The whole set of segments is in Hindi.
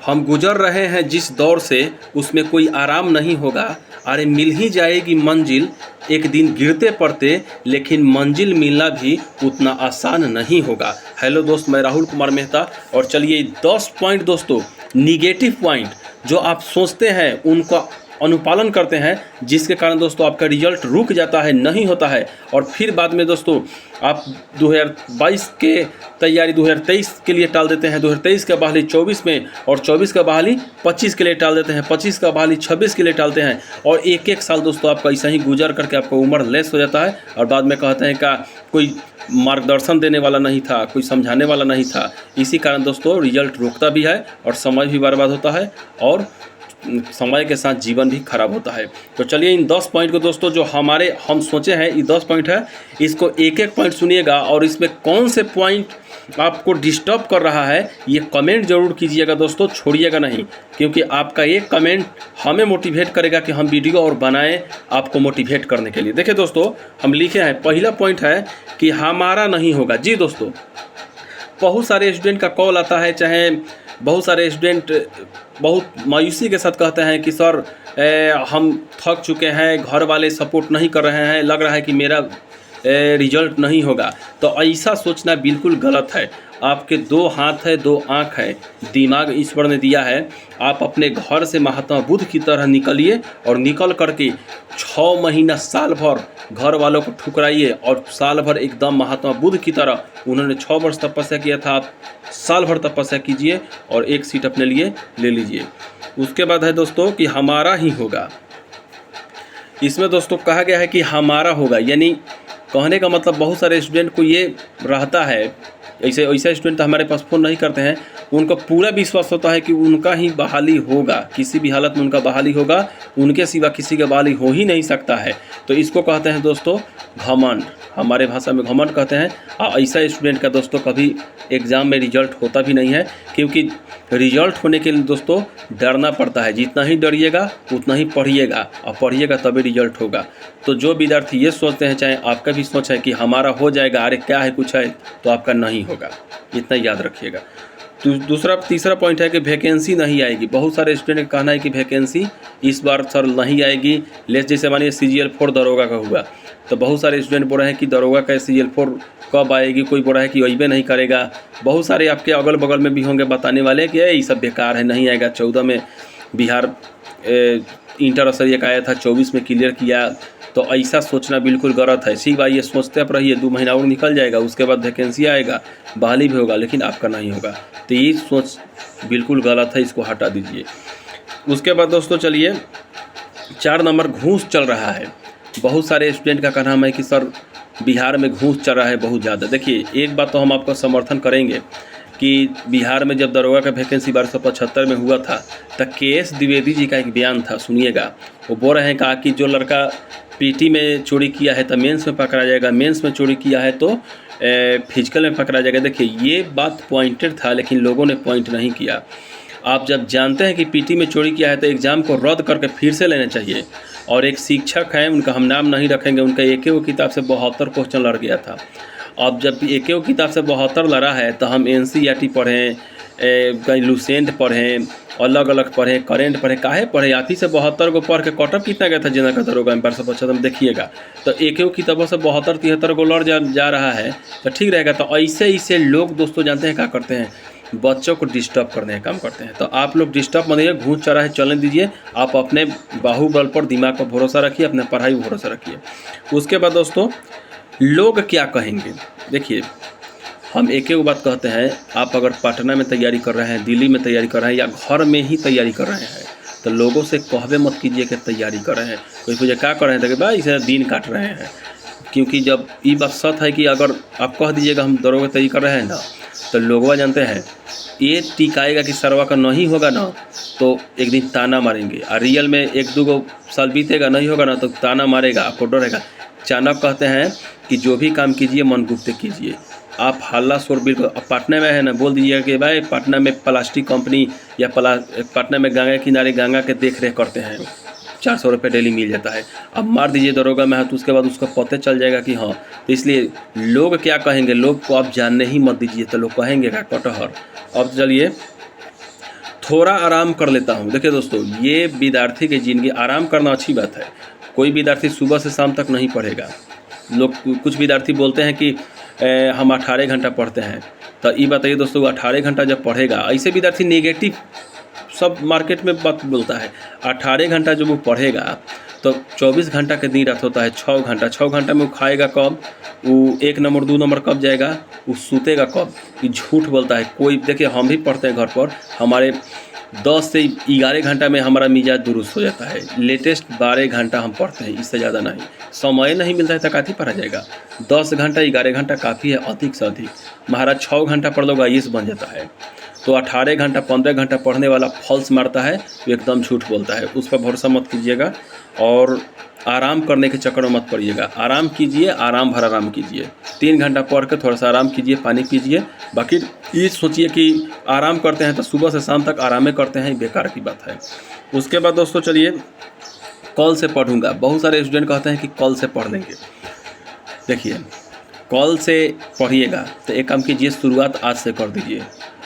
हम गुजर रहे हैं जिस दौर से उसमें कोई आराम नहीं होगा। अरे मिल ही जाएगी मंजिल एक दिन गिरते पड़ते, लेकिन मंजिल मिलना भी उतना आसान नहीं होगा। हेलो दोस्त, मैं राहुल कुमार मेहता और चलिए 10 पॉइंट दोस्तों, निगेटिव पॉइंट जो आप सोचते हैं उनका अनुपालन करते हैं, जिसके कारण दोस्तों आपका रिजल्ट रुक जाता है, नहीं होता है, और फिर बाद में दोस्तों आप 2022 के तैयारी 2023 के लिए टाल देते हैं, 2023 का बहाली 24 में, और 24 का बहाली 25 के लिए टाल देते हैं, 25 का बहाली 26 के लिए टालते हैं, और एक एक साल दोस्तों आपका ऐसा ही गुजर करके आपका उम्र लेस हो जाता है, और बाद में कहते हैं का कोई मार्गदर्शन देने वाला नहीं था, कोई समझाने वाला नहीं था। इसी कारण दोस्तों रिजल्ट रुकता भी है और समय भी बर्बाद होता है और समय के साथ जीवन भी खराब होता है। तो चलिए इन 10 पॉइंट को दोस्तों जो हम सोचे हैं, ये 10 पॉइंट है, इसको एक एक पॉइंट सुनिएगा, और इसमें कौन से पॉइंट आपको डिस्टर्ब कर रहा है ये कमेंट जरूर कीजिएगा दोस्तों, छोड़िएगा नहीं, क्योंकि आपका एक कमेंट हमें मोटिवेट करेगा कि हम वीडियो और बनाएं आपको मोटिवेट करने के लिए। देखिए दोस्तों, हम लिखे हैं, पहला पॉइंट है कि हमारा नहीं होगा। जी दोस्तों, बहुत सारे स्टूडेंट का कॉल आता है, चाहे बहुत सारे स्टूडेंट बहुत मायूसी के साथ कहते हैं कि सर हम थक चुके हैं, घर वाले सपोर्ट नहीं कर रहे हैं, लग रहा है कि मेरा रिजल्ट नहीं होगा। तो ऐसा सोचना बिल्कुल गलत है। आपके 2 हाथ है, 2 आँख है, दिमाग ईश्वर ने दिया है। आप अपने घर से महात्मा बुद्ध की तरह निकलिए और निकल करके 6 महीना साल भर घर वालों को ठुकराइए, और साल भर एकदम महात्मा बुद्ध की तरह, उन्होंने 6 वर्ष तपस्या किया था, आप साल भर तपस्या कीजिए और एक सीट अपने लिए ले लीजिए। उसके बाद है दोस्तों कि हमारा ही होगा। इसमें दोस्तों कहा गया है कि हमारा होगा, यानी कहने का मतलब बहुत सारे स्टूडेंट को ये रहता है, ऐसे स्टूडेंट हमारे पास फ़ोन नहीं करते हैं, उनको पूरा विश्वास होता है कि उनका ही बहाली होगा, किसी भी हालत में उनका बहाली होगा, उनके सिवा किसी का बहाली हो ही नहीं सकता है। तो इसको कहते हैं दोस्तों घमंड, हमारे भाषा में घमंड कहते हैं। ऐसा स्टूडेंट का दोस्तों कभी एग्ज़ाम में रिजल्ट होता भी नहीं है, क्योंकि रिजल्ट होने के लिए दोस्तों डरना पड़ता है। जितना ही डरिएगा उतना ही पढ़िएगा, और पढ़िएगा तभी रिजल्ट होगा। तो जो विद्यार्थी ये सोचते हैं, चाहे आपका भी सोच है कि हमारा हो जाएगा, अरे क्या है कुछ है, तो आपका नहीं होगा, इतना याद रखिएगा। तो तीसरा पॉइंट है कि वैकेंसी नहीं आएगी। बहुत सारे स्टूडेंट का कहना है कि वैकेंसी इस बार सर नहीं आएगी। जैसे मानिए CGL-4 दरोगा का हुआ, तो बहुत सारे स्टूडेंट बोल रहे हैं कि दरोगा का CGL-4 कब आएगी, कोई बोल रहा है कि अइबे नहीं करेगा। बहुत सारे आपके अगल बगल में भी होंगे बताने वाले कि ये सब बेकार है, नहीं आएगा। 14 में बिहार इंटर स्तरीय का आया था, 24 में क्लियर किया। तो ऐसा सोचना बिल्कुल गलत है। सी बाई ये सोचते आप रहिए, 2 महीना और निकल जाएगा, उसके बाद वैकेंसी आएगा, बहाली भी होगा, लेकिन आपका नहीं होगा। तो ये सोच बिल्कुल गलत है, इसको हटा दीजिए। उसके बाद दोस्तों चलिए 4 नंबर घूस चल रहा है। बहुत सारे स्टूडेंट का कहना है कि सर बिहार में घूस चल रहा है बहुत ज़्यादा। देखिए, एक बात तो हम आपका समर्थन करेंगे कि बिहार में जब दरोगा का वैकेंसी 1275 में हुआ था, तो KS द्विवेदी जी का एक बयान था, सुनिएगा। वो बोल रहे हैं कहा कि जो लड़का PT में चोरी किया है तो मेंस में पकड़ा जाएगा, मेंस में चोरी किया है तो फिजिकल में पकड़ा जाएगा। देखिए, ये बात पॉइंटेड था, लेकिन लोगों ने पॉइंट नहीं किया। आप जब जानते हैं कि PT में चोरी किया है तो एग्ज़ाम को रद्द करके फिर से लेना चाहिए। और एक शिक्षक हैं, उनका हम नाम नहीं रखेंगे, उनका एक ही किताब से 72 क्वेश्चन लड़ गया था। अब जब एक ही किताब से 72 लड़ा है, तो हम NCERT पढ़ें, कहीं लूसेंट पढ़ें, अलग अलग पढ़ें, करेंट पढ़ें, काहे पढ़ें? आप ही से 72 को पढ़ के कटअप कितना गया था जनरल का दरोगा में 1275 में, देखिएगा। तो एक ही किताबों से 72-73 को लड़ जा रहा है, तो ठीक रहेगा। तो ऐसे लोग दोस्तों जानते हैं क्या करते हैं, बच्चों को डिस्टर्ब करने का काम करते हैं। तो आप लोग डिस्टर्ब मत करिए, घूस चढ़ा है चलने दीजिए। आप अपने बाहुबल पर, दिमाग पर भरोसा रखिए, अपने पढ़ाई पर भरोसा रखिए। उसके बाद दोस्तों लोग क्या कहेंगे। देखिए, हम एक बात कहते हैं, आप अगर पटना में तैयारी कर रहे हैं, दिल्ली में तैयारी कर रहे हैं, या घर में ही तैयारी कर रहे हैं, तो लोगों से कहवे मत कीजिए कि तैयारी कर रहे हैं। कोई पूछे क्या कर रहे हैं, तो भाई इसे दिन काट रहे हैं। क्योंकि जब ये बात सच है कि अगर आप कह दीजिएगा हम दरोगा तैयारी कर रहे हैं ना, तो लोगवा जानते हैं ये टिकाएगा कि सरवा का नहीं होगा ना, तो एक दिन ताना मारेंगे। और रियल में 1-2 साल बीतेगा, नहीं होगा ना, तो ताना मारेगा, आपको डर रहेगा। चाणक्य कहते हैं कि जो भी काम कीजिए मन गुप्त कीजिए। आप हल्ला शोर बिल्कुल, पटना में है ना, बोल दीजिएगा कि भाई पटना में प्लास्टिक कंपनी या पटना में गंगा किनारे गंगा के देख रेख करते हैं, 400 रुपये डेली मिल जाता है। अब मार दीजिए दरोगा में हाथ, उसके बाद उसको पता चल जाएगा कि हाँ। तो इसलिए लोग क्या कहेंगे, लोग को आप जानने ही मत दीजिए, तो लोग कहेंगे क्या कटहर। अब चलिए थोड़ा आराम कर लेता हूँ। देखिए दोस्तों, ये विद्यार्थी की ज़िंदगी, आराम करना अच्छी बात है। कोई विद्यार्थी सुबह से शाम तक नहीं पढ़ेगा। लोग, कुछ विद्यार्थी बोलते हैं कि हम 18 घंटा पढ़ते हैं। तो ये बताइए दोस्तों, 18 घंटा जब पढ़ेगा, ऐसे विद्यार्थी नेगेटिव सब मार्केट में बात बोलता है। 18 घंटा जब वो पढ़ेगा तो 24 घंटा के दिन रात होता है 6 घंटा। 6 घंटा में वो खाएगा कब, वो 1 नंबर 2 नंबर कब जाएगा, वो सूतेगा कब? ये झूठ बोलता है कोई। देखिए, हम भी पढ़ते हैं घर पर, हमारे 10 से 11 घंटा में हमारा मिजाज दुरुस्त हो जाता है। लेटेस्ट 12 घंटा हम पढ़ते हैं, इससे ज़्यादा नहीं। समय नहीं मिलता है तो काफ़ी पढ़ा जाएगा। 10 घंटा 11 घंटा काफ़ी है, अधिक से अधिक। महाराज 6 घंटा पढ़ लो, आईएएस बन जाता है। तो 18 घंटा 15 घंटा पढ़ने वाला फॉल्स मारता है, वो एकदम झूठ बोलता है। उस पर भरोसा मत कीजिएगा और आराम करने के चक्कर में मत पड़िएगा। आराम कीजिए, आराम भर आराम कीजिए। 3 घंटा पढ़ के थोड़ा सा आराम कीजिए, पानी पीजिए। बाकी ये सोचिए कि आराम करते हैं तो सुबह से शाम तक आराम करते हैं, बेकार की बात है। उसके बाद दोस्तों चलिए, कल से पढ़ूंगा। बहुत सारे स्टूडेंट कहते हैं कि कल से पढ़ लेंगे। देखिए, कल से पढ़िएगा तो एक काम कीजिए, शुरुआत आज से कर दीजिए।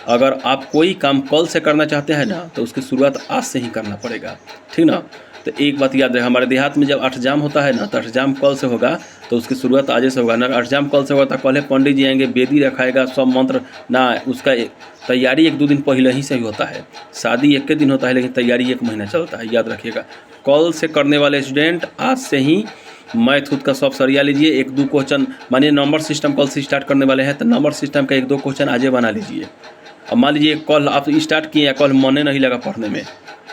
अगर आप कोई काम कल से करना चाहते हैं ना, तो उसकी शुरुआत आज से ही करना पड़ेगा, ठीक ना। तो एक बात याद रहे, हमारे देहात में जब अष्टजाम होता है ना, तो अष्टजाम कल से होगा तो उसकी शुरुआत आज से होगा ना। अष्टजाम कल से होगा तो कल पंडित जी आएंगे, वेदी रखाएगा, सब मंत्र ना, उसका तैयारी 1-2 दिन पहले ही से ही होता है। शादी एक के दिन होता है, लेकिन तैयारी 1 महीना चलता है, याद रखिएगा। कल से करने वाले स्टूडेंट आज से ही मैथ उथ का सब सरिया लीजिए। 1-2 क्वेश्चन, मानिए नंबर सिस्टम कल से स्टार्ट करने वाले हैं, तो नंबर सिस्टम का 1-2 क्वेश्चन आज बना लीजिए। अब मान लीजिए कल आप स्टार्ट किए हैं, कल मन नहीं लगा पढ़ने में,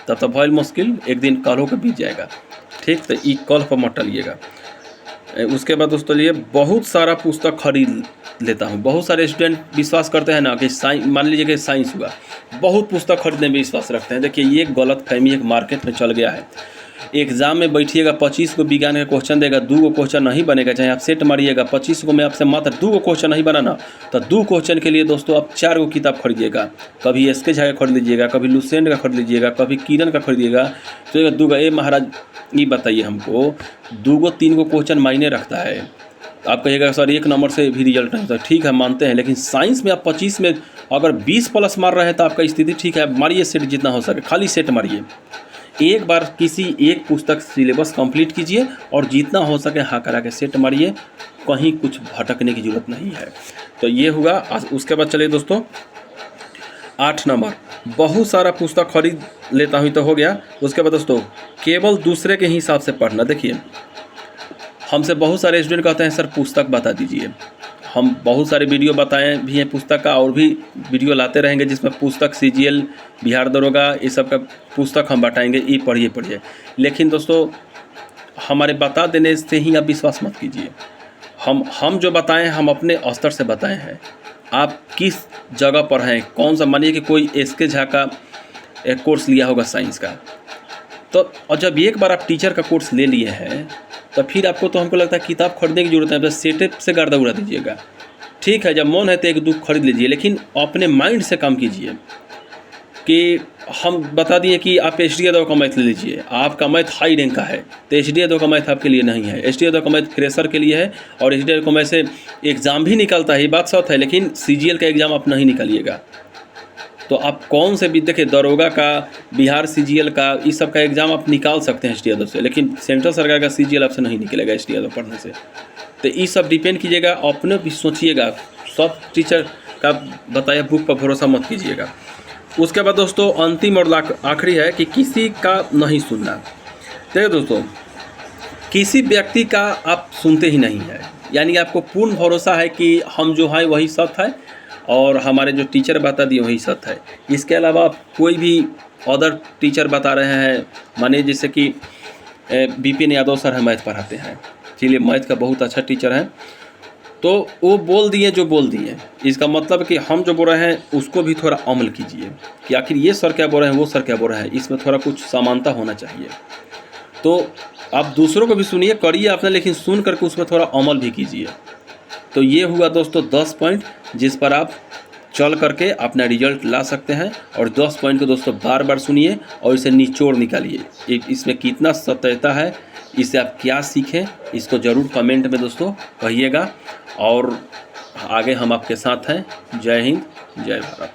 तब तो बहुत मुश्किल, एक दिन कल होकर बीत जाएगा, ठीक। तो ये कल पर मत टलिएगा। उसके बाद दोस्तों लिए बहुत सारा पुस्तक खरीद लेता हूँ। बहुत सारे स्टूडेंट विश्वास करते हैं ना कि साइंस, मान लीजिए कि साइंस हुआ, बहुत पुस्तक खरीदने में विश्वास रखते हैं। देखिए, ये गलत फहमी एक मार्केट में चल गया है। एग्जाम में बैठिएगा, 25 को विज्ञान का क्वेश्चन देगा, 2 को क्वेश्चन नहीं बनेगा, चाहे आप सेट मारिएगा 25 को में आपसे मात्र 2 को क्वेश्चन नहीं बनाना, तो 2 क्वेश्चन के लिए दोस्तों आप 4 को किताब खरीदिएगा। कभी एसके झा का खरीद लीजिएगा, कभी लुसेंट का खरीद लीजिएगा, कभी किरण का खरीदिएगा। तो 2 का महाराज ये बताइए हमको, 2 को 3 को क्वेश्चन मायने रखता है। आप कहिएगा सर 1 नंबर से भी रिजल्ट नहीं होता, ठीक है मानते हैं, लेकिन साइंस में आप 25 में अगर 20 प्लस मार रहे हैं तो आपका स्थिति ठीक है, मारिए सेट जितना हो सके, खाली सेट मारिए। एक बार किसी एक पुस्तक सिलेबस कंप्लीट कीजिए और जितना हो सके हाँ करा के सेट मारिए, कहीं कुछ भटकने की ज़रूरत नहीं है। तो ये हुआ। उसके बाद चलिए दोस्तों, 8 नंबर, बहुत सारा पुस्तक खरीद लेता हूँ तो हो गया। उसके बाद दोस्तों, केवल दूसरे के हिसाब से पढ़ना। देखिए, हमसे बहुत सारे स्टूडेंट कहते हैं सर पुस्तक बता दीजिए। हम बहुत सारे वीडियो बताए भी हैं पुस्तक का, और भी वीडियो लाते रहेंगे जिसमें पुस्तक सीजीएल, बिहार दरोगा, ये सब का पुस्तक हम बताएंगे, ये पढ़िए। लेकिन दोस्तों, हमारे बता देने से ही आप विश्वास मत कीजिए। हम जो बताएं हम अपने स्तर से बताए हैं। आप किस जगह पर हैं, कौन सा, मानिए कि कोई एसके झा का एक कोर्स लिया होगा साइंस का, तो और जब एक बार आप टीचर का कोर्स ले लिए हैं तो फिर आपको, तो हमको लगता है किताब खरीदने की जरूरत है, बस सेटअप से गर्दा उड़ा दीजिएगा। ठीक है, जब मन है तो 1-2 खरीद लीजिए, लेकिन अपने माइंड से काम कीजिए। कि हम बता दिए कि आप एच डी यादव का मैथ ले लीजिए, आपका मैथ हाई रैंक का है, तो एच डी यादव का मैथ आपके लिए नहीं है। एच डी यादव का मैथ फ्रेशर के लिए है, और एच डी यादव का मैथ से एग्ज़ाम भी निकलता है, ये बात सच है, लेकिन सीजीएल का एग्ज़ाम आप नहीं निकालिएगा। तो आप कौन से भी, देखिए दरोगा का, बिहार सीजीएल का, इस सब का एग्ज़ाम आप निकाल सकते हैं एच डी यादव से, लेकिन सेंट्रल सरकार का सीजीएल आपसे नहीं निकलेगा एच डी यादव पढ़ने से। तो ये सब डिपेंड कीजिएगा, अपने भी सोचिएगा, सब टीचर का बताया बुक पर भरोसा मत कीजिएगा। उसके बाद दोस्तों, अंतिम और आखिरी है कि किसी का नहीं सुनना। देखिए दोस्तों, किसी व्यक्ति का आप सुनते ही नहीं है, यानी आपको पूर्ण भरोसा है कि हम जो हैं वही सत्य है और हमारे जो टीचर बता दिए वही सत्य है। इसके अलावा कोई भी अदर टीचर बता रहे हैं, माने जैसे कि विपिन यादव सर है, मैथ पढ़ाते हैं, चलिए मैथ का बहुत अच्छा टीचर है, तो वो बोल दिए जो बोल दिए, इसका मतलब कि हम जो बोल रहे हैं उसको भी थोड़ा अमल कीजिए कि आखिर ये सर क्या बोल रहे हैं, वो सर क्या बोल रहे हैं, इसमें थोड़ा कुछ समानता होना चाहिए। तो आप दूसरों को भी सुनिए, करिए आपने, लेकिन सुन करके उसमें थोड़ा अमल भी कीजिए। तो ये हुआ दोस्तों 10 पॉइंट जिस पर आप चल करके अपना रिजल्ट ला सकते हैं। और 10 पॉइंट को दोस्तों बार बार सुनिए और इसे निचोड़ निकालिए, इसमें कितना सत्यता है, इससे आप क्या सीखें, इसको ज़रूर कमेंट में दोस्तों कहिएगा। और आगे हम आपके साथ हैं। जय हिंद, जय भारत।